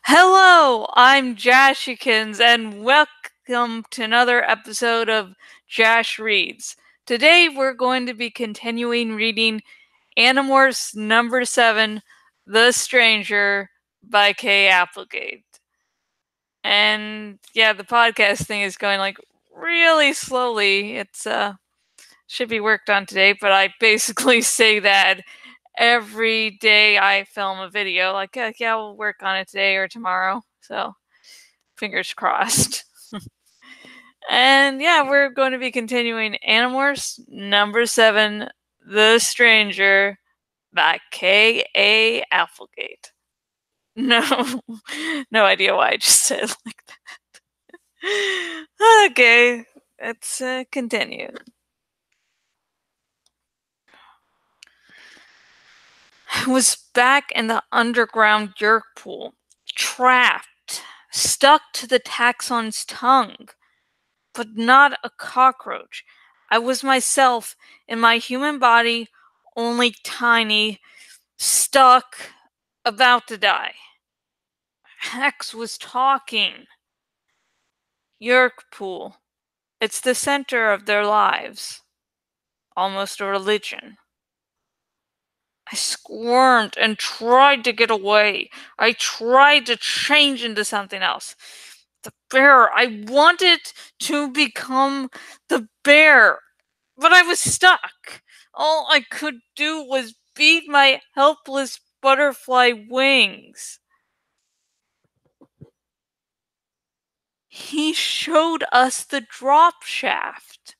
Hello, I'm Jashikins, and welcome to another episode of Jash Reads. Today we're going to be continuing reading Animorphs number 7, The Stranger by K. Applegate. And yeah, the podcast thing is going like really slowly. It's should be worked on today, but I basically say that every day I film a video, like, yeah, we'll work on it today or tomorrow. So, fingers crossed. And yeah, we're going to be continuing Animorphs number 7, The Stranger by K.A. Applegate. No, no idea why I just said it like that. Okay, let's continue. I was back in the underground yerk pool, trapped, stuck to the taxon's tongue, but not a cockroach. I was myself in my human body, only tiny, stuck, about to die. Hex was talking. Yerk pool. It's the center of their lives. Almost a religion. I squirmed and tried to get away. I tried to change into something else. The bear. I wanted to become the bear, but I was stuck. All I could do was beat my helpless butterfly wings. He showed us the drop shaft.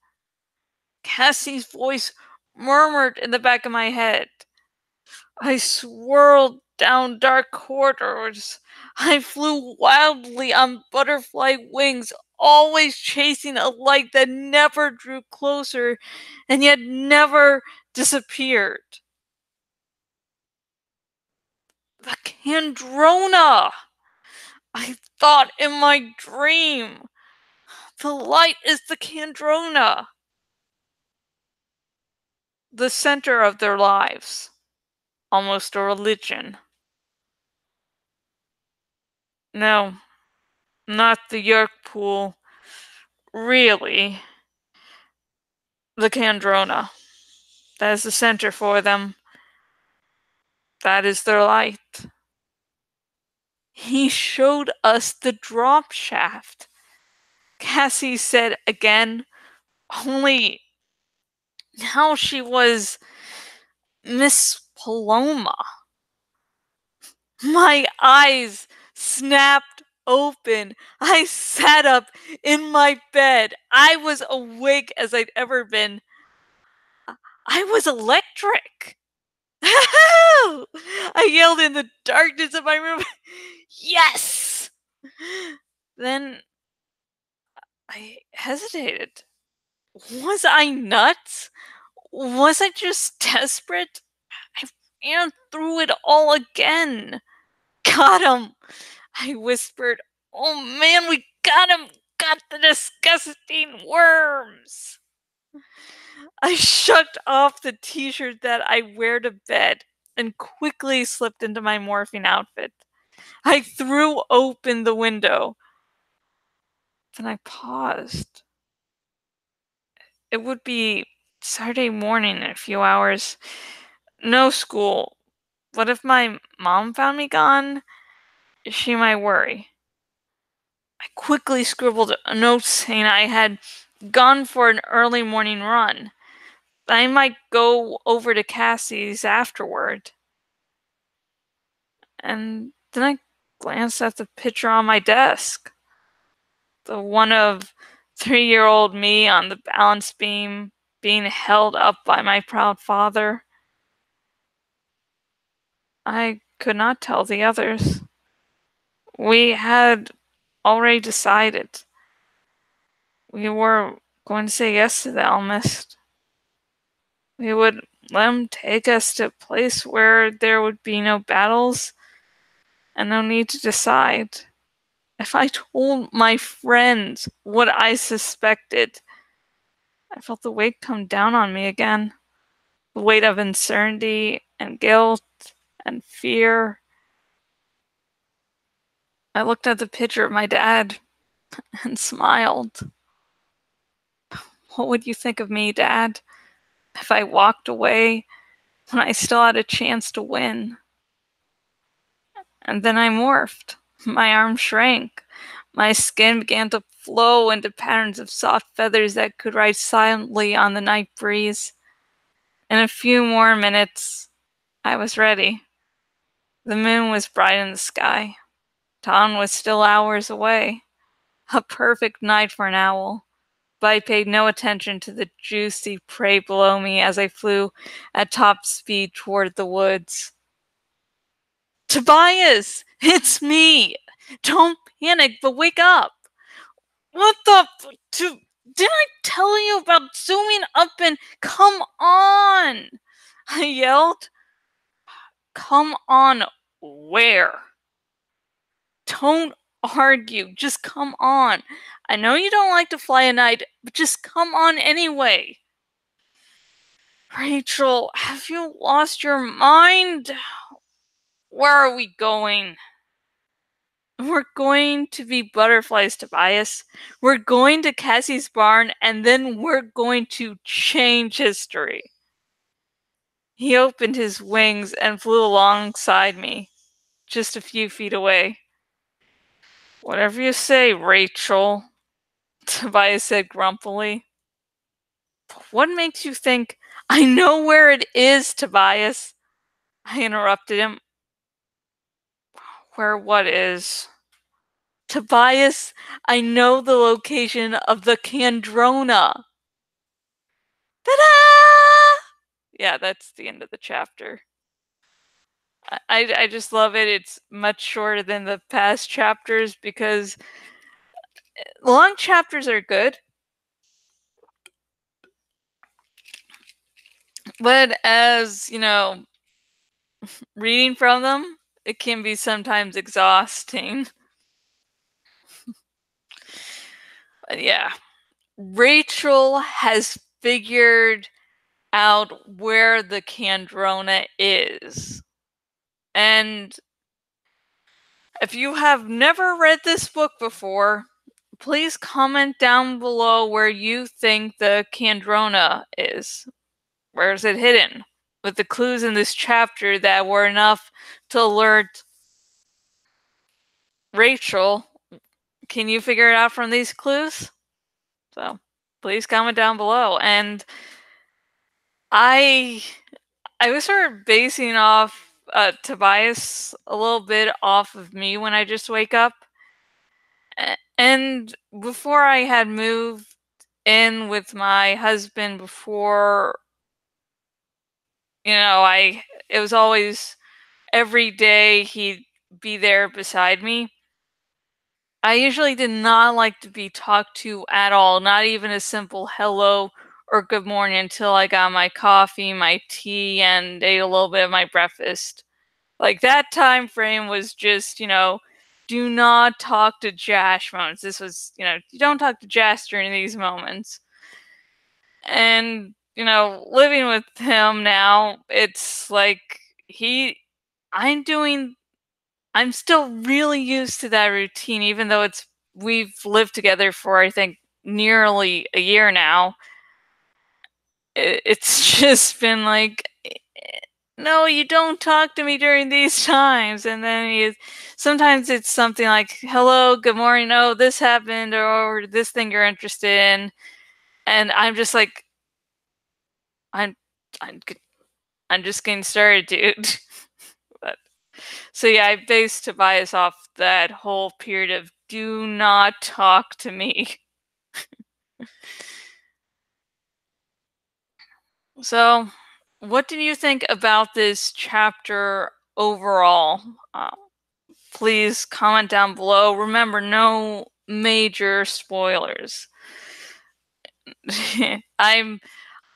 Cassie's voice murmured in the back of my head. I swirled down dark corridors. I flew wildly on butterfly wings, always chasing a light that never drew closer and yet never disappeared. The Kandrona! I thought in my dream. The light is the Kandrona. The center of their lives. Almost a religion. No, not the yerk pool. Really. The Kandrona. That is the center for them. That is their light. He showed us the drop shaft. Cassie said again, only now she was Miss Paloma. My eyes snapped open. I sat up in my bed. I was awake as I'd ever been. I was electric. I yelled in the darkness of my room. Yes! Then I hesitated. Was I nuts? Was I just desperate? I ran through it all again. Got him! I whispered. Oh man, we got him! Got the disgusting worms! I shucked off the t-shirt that I wear to bed and quickly slipped into my morphine outfit. I threw open the window. Then I paused. It would be Saturday morning in a few hours. No school. What if my mom found me gone? She might worry. I quickly scribbled a note saying I had gone for an early morning run. I might go over to Cassie's afterward. And then I glanced at the picture on my desk. The one of 3-year-old me on the balance beam being held up by my proud father. I could not tell the others. We had already decided. We were going to say yes to the Elmist. We would let him take us to a place where there would be no battles and no need to decide. If I told my friends what I suspected, I felt the weight come down on me again. The weight of uncertainty and guilt and fear. I looked at the picture of my dad and smiled. What would you think of me, Dad, if I walked away when I still had a chance to win? And then I morphed. My arm shrank. My skin began to flow into patterns of soft feathers that could ride silently on the night breeze. In a few more minutes, I was ready. The moon was bright in the sky. Dawn was still hours away. A perfect night for an owl. But I paid no attention to the juicy prey below me as I flew at top speed toward the woods. Tobias! It's me! Don't panic, but wake up! What the didn't I tell you about zooming up and come on? I yelled. Come on where? Don't argue. Just come on. I know you don't like to fly at night, but just come on anyway. Rachel, have you lost your mind? Where are we going? We're going to be butterflies, Tobias. We're going to Cassie's barn, and then we're going to change history. He opened his wings and flew alongside me, just a few feet away. Whatever you say, Rachel, Tobias said grumpily. What makes you think I know where it is, Tobias? I interrupted him. Where what is? Tobias, I know the location of the Kandrona. Ta-da! Yeah, that's the end of the chapter. I just love it. It's much shorter than the past chapters because long chapters are good, but as you know, reading from them, it can be sometimes exhausting. But yeah, Rachel has figured out where the Kandrona is. And if you have never read this book before, please comment down below where you think the Kandrona is. Where is it hidden? With the clues in this chapter that were enough to alert Rachel, can you figure it out from these clues? So please comment down below. And I was sort of basing off Tobias a little bit off of me when I just wake up. And before I had moved in with my husband, before, it was always every day he'd be there beside me. I usually did not like to be talked to at all, not even a simple hello or good morning until I got my coffee, my tea, and ate a little bit of my breakfast. Like, that time frame was just, do not talk to Jash moments. This was, you don't talk to Jash during these moments. And, living with him now, it's like I'm still really used to that routine, even though we've lived together for, I think, nearly a year now. It's just been like, no, you don't talk to me during these times. And then sometimes it's something like, hello, good morning, oh, this happened, or this thing you're interested in. And I'm just like, I'm just getting started, dude. But, so yeah, I based Tobias off that whole period of do not talk to me. So, what did you think about this chapter overall? Please comment down below. Remember, no major spoilers. I'm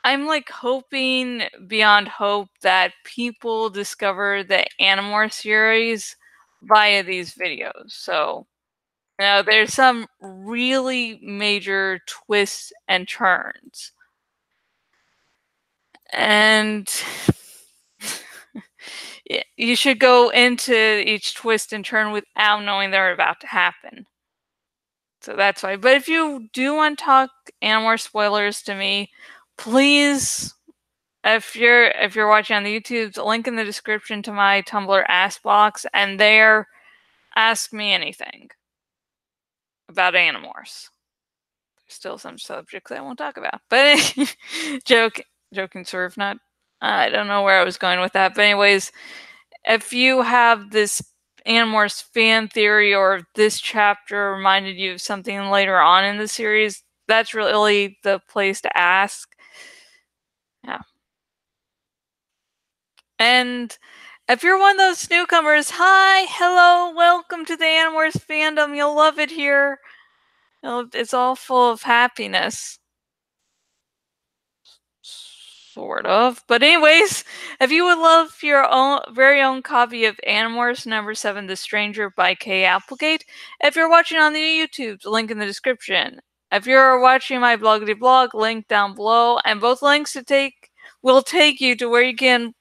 like hoping beyond hope that people discover the Animorphs series via these videos. So, there's some really major twists and turns. And You should go into each twist and turn without knowing they're about to happen. So that's why. But if you do want to talk Animorphs spoilers to me, please, if you're watching on the YouTube, link in the description to my Tumblr Ask Box, and there, ask me anything about Animorphs. There's still some subjects I won't talk about, but joking sort of not. I don't know where I was going with that, but anyways, if you have this Animorphs fan theory or if this chapter reminded you of something later on in the series, that's really the place to ask. Yeah. And if you're one of those newcomers, hi, hello, welcome to the Animorphs fandom. You'll love it here. It's all full of happiness. Sort of. But anyways, if you would love your very own copy of Animorphs #7, The Stranger by Kay Applegate, if you're watching on the YouTube, link in the description. If you're watching my bloggity blog, link down below, and both links will take you to where you can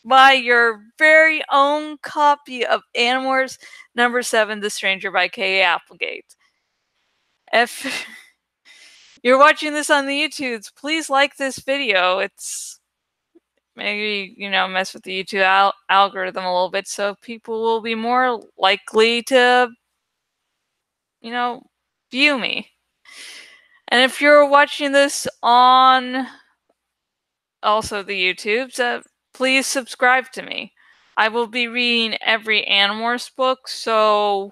buy your very own copy of Animorphs #7, The Stranger by Kay Applegate. If you're watching this on the YouTubes, please like this video. It's maybe, mess with the YouTube algorithm a little bit so people will be more likely to, view me. And if you're watching this on also the YouTubes, please subscribe to me. I will be reading every Animorphs book, so,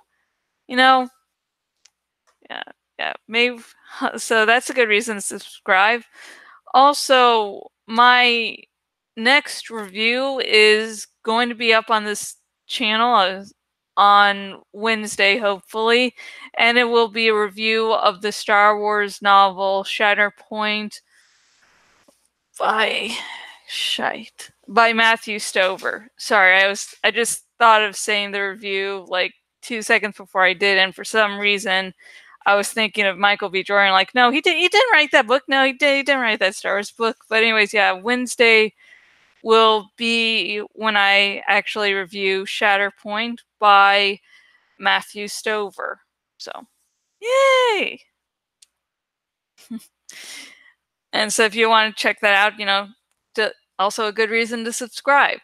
yeah, maybe, so that's a good reason to subscribe. Also, my next review is going to be up on this channel on Wednesday, hopefully, and it will be a review of the Star Wars novel Shatterpoint by Matthew Stover. Sorry, I just thought of saying the review like 2 seconds before I did, and for some reason I was thinking of Michael B. Jordan. Like, no, he didn't write that book. No, he didn't write that Star Wars book. But anyways, yeah, Wednesday will be when I actually review Shatterpoint by Matthew Stover. So, yay! And so if you want to check that out, also a good reason to subscribe.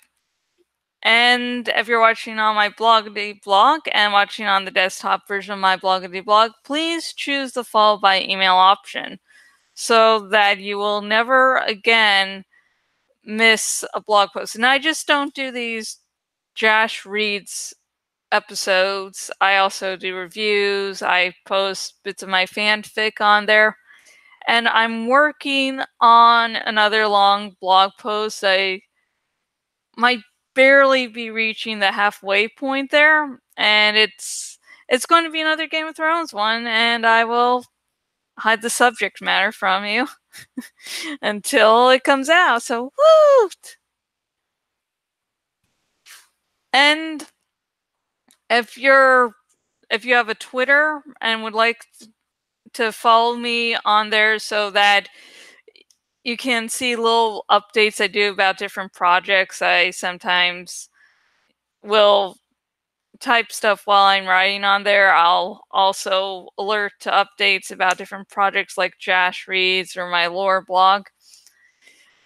And if you're watching on my bloggity blog and watching on the desktop version of my bloggity blog, please choose the follow by email option so that you will never again miss a blog post. And I just don't do these Jash reads episodes. I also do reviews. I post bits of my fanfic on there. And I'm working on another long blog post. I might barely be reaching the halfway point there, and it's going to be another Game of Thrones one, and I will hide the subject matter from you until it comes out. So, woo! And if you have a Twitter and would like to follow me on there so that you can see little updates I do about different projects, I sometimes will type stuff while I'm writing on there. I'll also alert to updates about different projects like Jash Reads or my lore blog.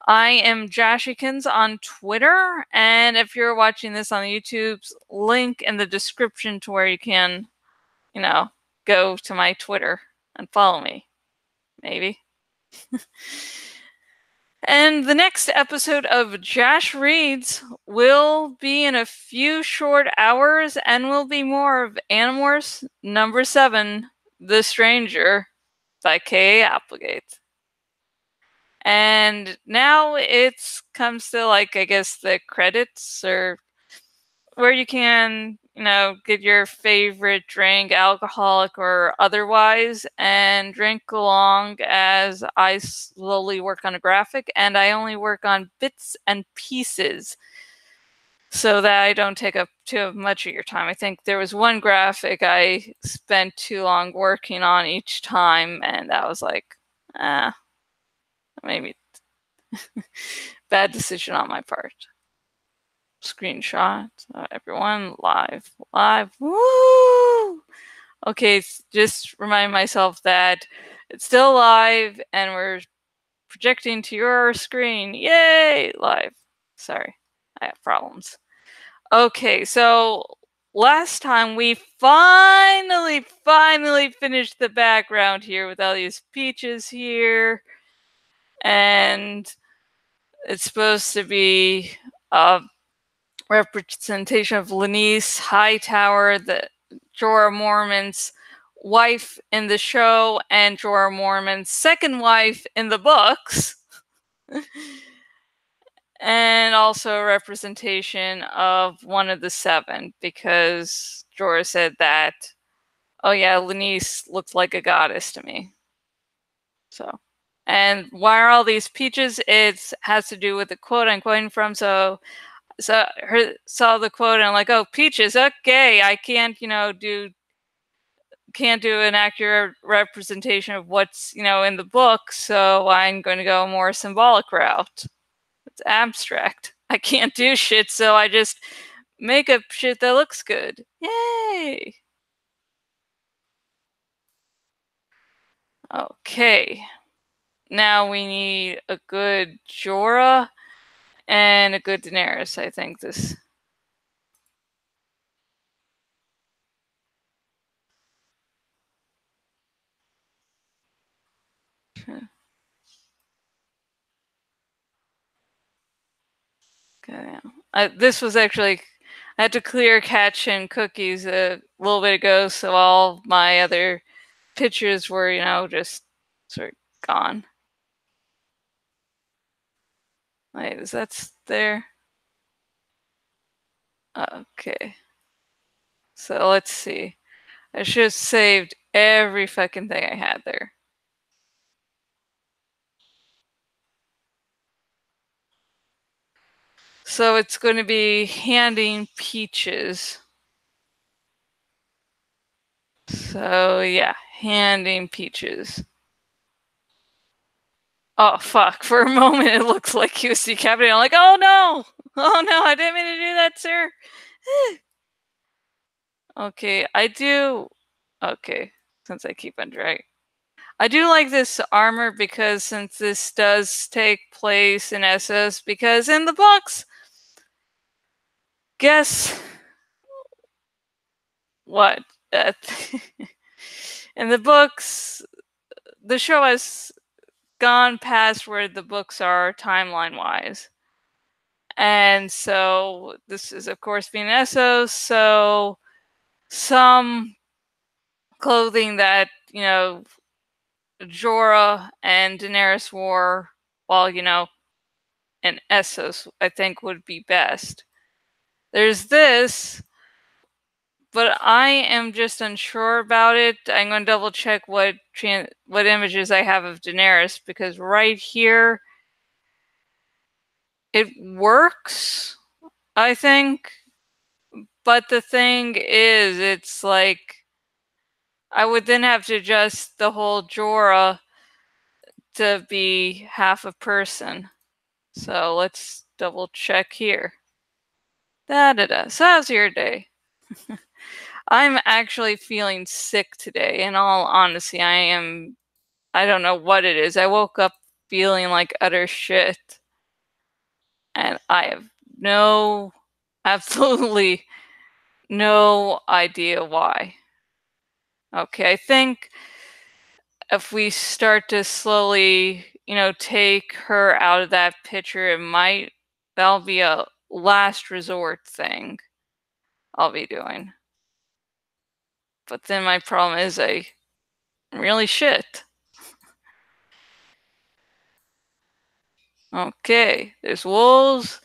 I am Jashikins on Twitter, and if you're watching this on YouTube's link in the description to where you can, go to my Twitter and follow me. Maybe. And the next episode of Jash Reads will be in a few short hours and will be more of Animorphs #7, The Stranger by Kay Applegate. And now it's comes to I guess the credits or where you can, get your favorite drink, alcoholic or otherwise, and drink along as I slowly work on a graphic, and I only work on bits and pieces so that I don't take up too much of your time. I think there was one graphic I spent too long working on each time, and that was maybe bad decision on my part. screenshot. Everyone, live. Woo! Okay, just remind myself that it's still live and we're projecting to your screen. Yay! Live. Sorry, I have problems. Okay, so last time we finally finished the background here with all these peaches here. And it's supposed to be a representation of Lanice Hightower, the Jorah Mormont's wife in the show, and Jorah Mormont's second wife in the books. And also a representation of one of the seven, because Jorah said that, oh yeah, Lanice looked like a goddess to me. So, and why are all these peaches? It has to do with the quote I'm quoting from. So saw the quote and I'm like, oh, peaches, okay, I can't, can't do an accurate representation of what's, in the book, so I'm going to go a more symbolic route. It's abstract. I can't do shit, so I just make up shit that looks good. Yay! Okay. Now we need a good Jorah and a good Daenerys, I think this. Okay. This was actually, I had to clear Catch and Cookies a little bit ago, so all my other pictures were, just sort of gone. Wait, is that there? Okay. So let's see. I should have saved every fucking thing I had there. So it's going to be handing peaches. So yeah, handing peaches. Oh fuck, for a moment it looks like he was decapitated. I'm like, oh no! Oh no, I didn't mean to do that, sir. Okay, I do. Okay, since I keep on drag. I do like this armor because since this does take place in Essos, because in the books, guess what? In the books, the show has gone past where the books are timeline wise. And so this is, of course, being Essos, so some clothing that, Jorah and Daenerys wore while, in Essos, I think would be best. There's this, but I am just unsure about it. I'm going to double check what images I have of Daenerys, because right here it works, I think. But the thing is, it's like I would then have to adjust the whole Jorah to be half a person. So let's double check here. So how's your day? I'm actually feeling sick today. In all honesty, I don't know what it is. I woke up feeling like utter shit. And I have absolutely no idea why. Okay, I think if we start to slowly, take her out of that picture, that'll be a last resort thing I'll be doing. But then my problem is I'm really shit. Okay, there's wolves.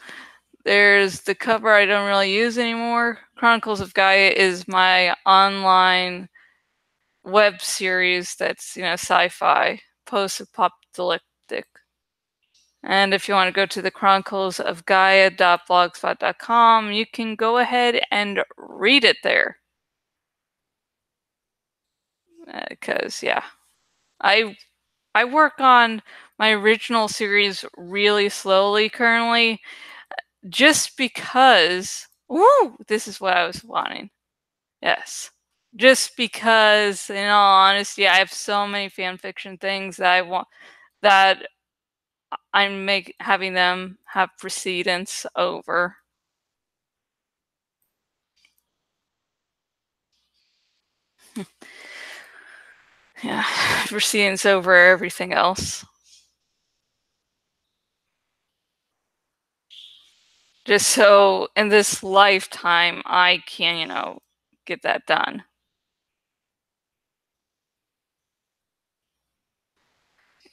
There's the cover I don't really use anymore. Chronicles of Gaia is my online web series that's, sci-fi, post-apocalyptic. And if you want to go to the chronicles of Gaia.blogspot.com, you can go ahead and read it there. Because, yeah, I work on my original series really slowly currently. just because. Ooh, this is what I was wanting. Yes. Just because, in all honesty, I have so many fan fiction things that I want that I'm having them have precedence over. Yeah, precedence over everything else. Just so in this lifetime I can, get that done.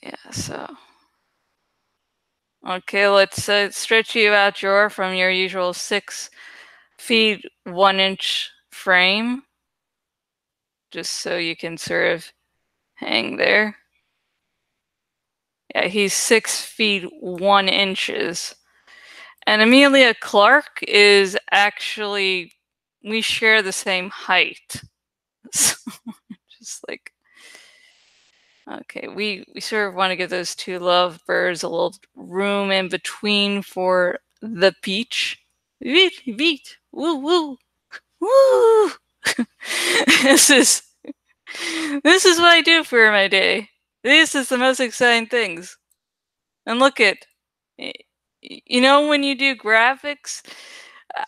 Yeah, so. Okay, let's stretch you out, Jor, from your usual 6 feet 1 inch frame. Just so you can sort of hang there. Yeah, he's 6 feet 1 inches. And Amelia Clark is actually, we share the same height. So, just like, okay, we sort of want to give those two lovebirds a little room in between for the peach. Veet, veet, woo, woo, woo. this is this is what I do for my day. This is the most exciting things. And look at, when you do graphics,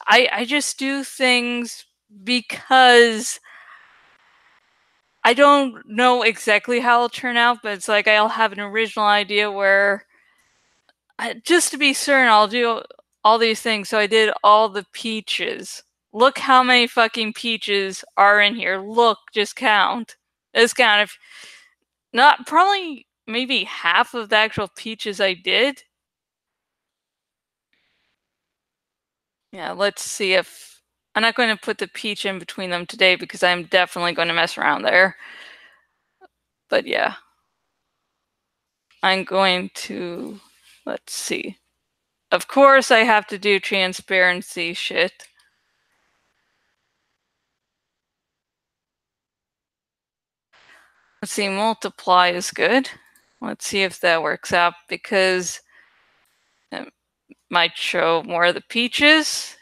I just do things because I don't know exactly how it'll turn out, but it's like I'll have an original idea where, just to be certain, I'll do all these things. So I did all the peaches. Look how many fucking peaches are in here. Look, just count. Just count. If not, probably maybe half of the actual peaches I did. Yeah, let's see if. I'm not going to put the peach in between them today because I'm definitely going to mess around there. But yeah. I'm going to. Let's see. Of course, I have to do transparency shit. Let's see, multiply is good. Let's see if that works out because it might show more of the peaches.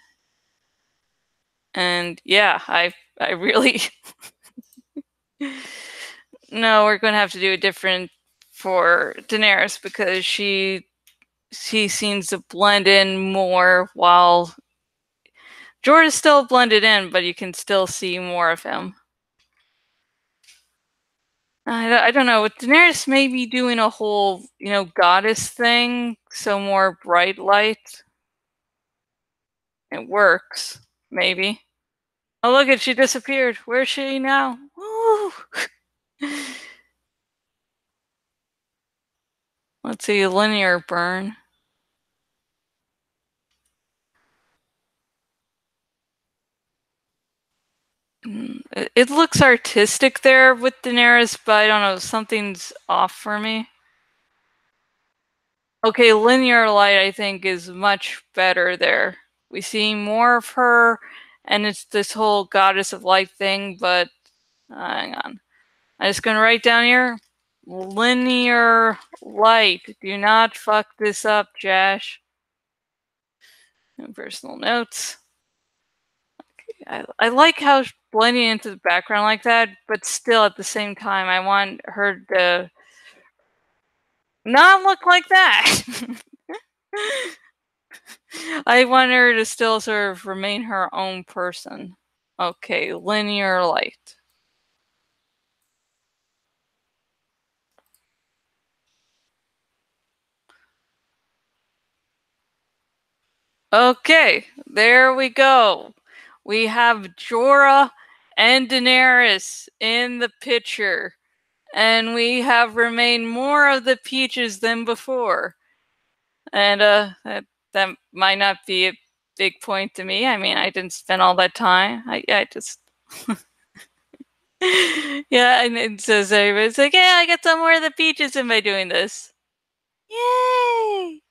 And yeah, I really. No, we're going to have to do a different for Daenerys because she seems to blend in more while Jorah is still blended in, but you can still see more of him. I don't know. With Daenerys maybe doing a whole, goddess thing, so more bright light. It works, maybe. Oh, look at, she disappeared. Where's she now? Woo! Let's see, linear burn. It looks artistic there with Daenerys, but I don't know, something's off for me. Okay, linear light I think is much better there. We see more of her, and it's this whole goddess of light thing, but hang on. I'm just gonna write down here, linear light. Do not fuck this up, Jash. And personal notes. I like how blending into the background like that, but still at the same time, I want her to not look like that. I want her to still sort of remain her own person. Okay, linear light. Okay, there we go. We have Jorah and Daenerys in the picture. And we have remained more of the peaches than before. And that might not be a big point to me. I mean, I didn't spend all that time. I just yeah, and it says everybody's like, yeah, I got some more of the peaches in by doing this. Yay!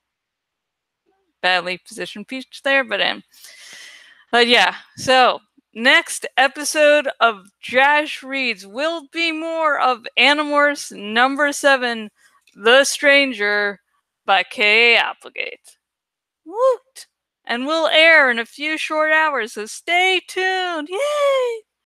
Badly positioned peach there, but yeah. So next episode of Jash Reads will be more of Animorphs #7, The Stranger by K. Applegate. Woot! and will air in a few short hours, so stay tuned. Yay!